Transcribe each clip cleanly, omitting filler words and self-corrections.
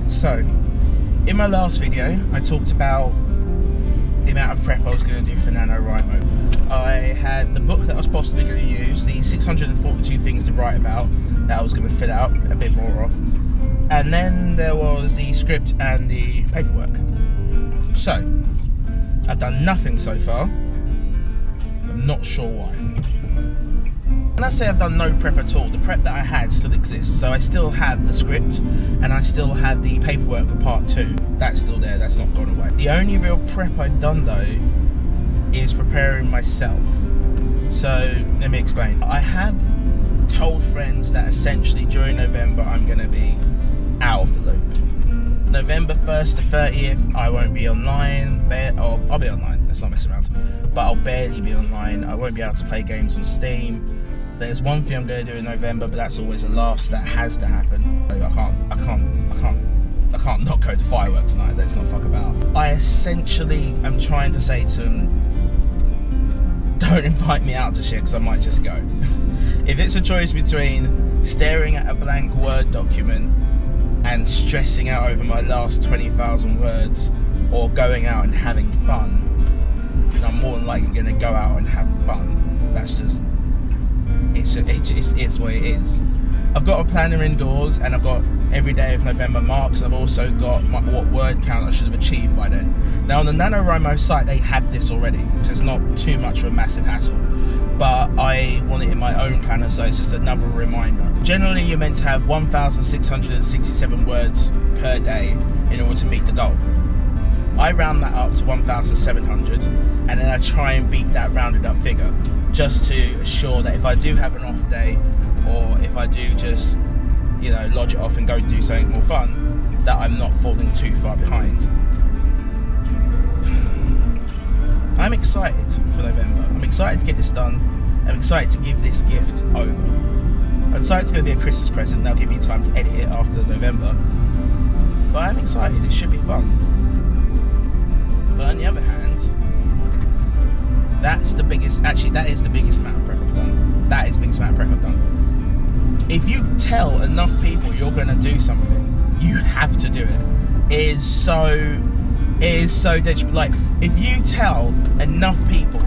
So, in my last video, I talked about the amount of prep I was going to do for NaNoWriMo. I had the book that I was possibly going to use, the 642 things to write about, that I was going to fill out a bit more of. And then there was the script and the paperwork. So, I've done nothing so far. I'm not sure why. When I say I've done no prep at all, the prep that I had still exists. So I still have the script and I still have the paperwork for part 2. That's still there, that's not gone away. The only real prep I've done though is preparing myself. So let me explain. I have told friends that essentially during November I'm going to be out of the loop. November 1st to 30th I won't be online, I'll be online, let's not mess around. But I'll barely be online, I won't be able to play games on Steam. There's one thing I'm going to do in November, but that's always a last, that has to happen. I can't not go to fireworks night, let's not fuck about. I essentially am trying to say to them, don't invite me out to shit because I might just go. If it's a choice between staring at a blank Word document and stressing out over my last 20,000 words or going out and having fun, then I'm more than likely going to go out and have fun. That's just, it is what it is. I've got a planner indoors and I've got every day of November marks, and I've also got what word count I should have achieved by then. Now on the NaNoWriMo site they have this already, so it's not too much of a massive hassle. But I want it in my own planner, so it's just another reminder. Generally you're meant to have 1,667 words per day in order to meet the goal. I round that up to 1,700 and then I try and beat that rounded up figure, just to assure that if I do have an off day, or if I do just, you know, lodge it off and go do something more fun, that I'm not falling too far behind. I'm excited for November. I'm excited to get this done. I'm excited to give this gift over. I'm excited it's going to be a Christmas present. That'll give me time to edit it after November. But I'm excited. It should be fun. But on the other hand, that's the biggest. Actually, that is the biggest amount of prep I've done. That is the biggest amount of prep I've done. If you tell enough people you're going to do something, you have to do it. It is so detrimental. Like, if you tell enough people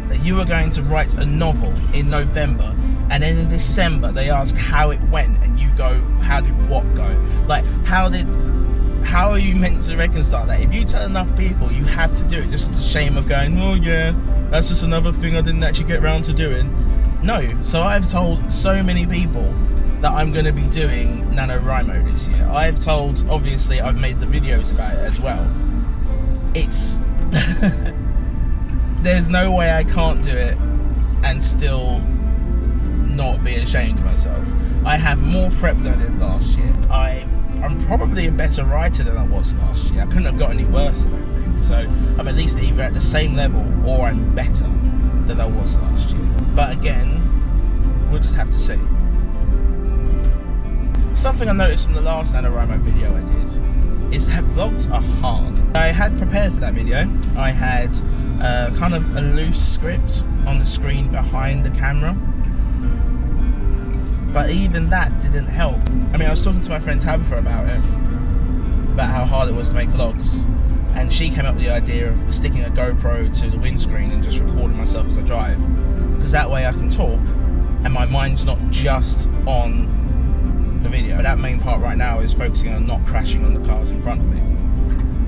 that you are going to write a novel in November and then in December they ask how it went and you go, how did what go? Like, how are you meant to reconcile that? If you tell enough people you have to do it, just the shame of going, oh yeah, that's just another thing I didn't actually get around to doing. No, so I've told so many people that I'm going to be doing NaNoWriMo this year. I've told, obviously I've made the videos about it as well. It's there's no way I can't do it and still not be ashamed of myself. I have more prep than I did last year. I'm probably a better writer than I was last year. I couldn't have got any worse, I don't think. So I'm at least either at the same level or I'm better than I was last year. But again, we'll just have to see. Something I noticed from the last NaNoWriMo video I did is that vlogs are hard. I had prepared for that video. I had kind of a loose script on the screen behind the camera, but even that didn't help. I mean, I was talking to my friend Tabitha about it, about how hard it was to make vlogs, and she came up with the idea of sticking a GoPro to the windscreen and just recording myself as I drive, because that way I can talk and my mind's not just on the video. That main part right now is focusing on not crashing on the cars in front of me,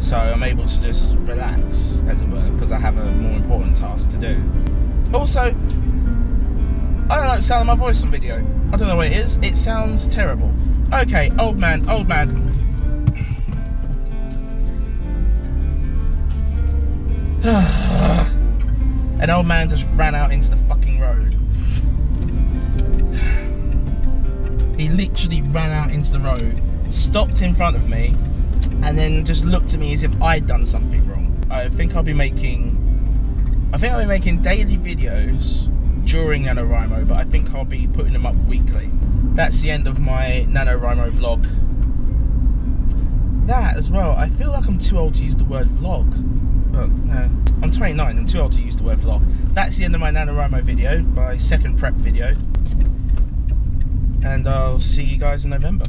so I'm able to just relax, as it were, because I have a more important task to do. Also, I don't like the sound of my voice on video. I don't know what it is. It sounds terrible. Okay, old man. An old man just ran out into the fucking road. He literally ran out into the road, stopped in front of me, and then just looked at me as if I'd done something wrong. I think I'll be making daily videos during NaNoWriMo, but I think I'll be putting them up weekly. That's the end of my NaNoWriMo vlog. That as well, I feel like I'm too old to use the word vlog. I'm 29, I'm too old to use the word vlog. That's the end of my NaNoWriMo video, my second prep video. And I'll see you guys in November.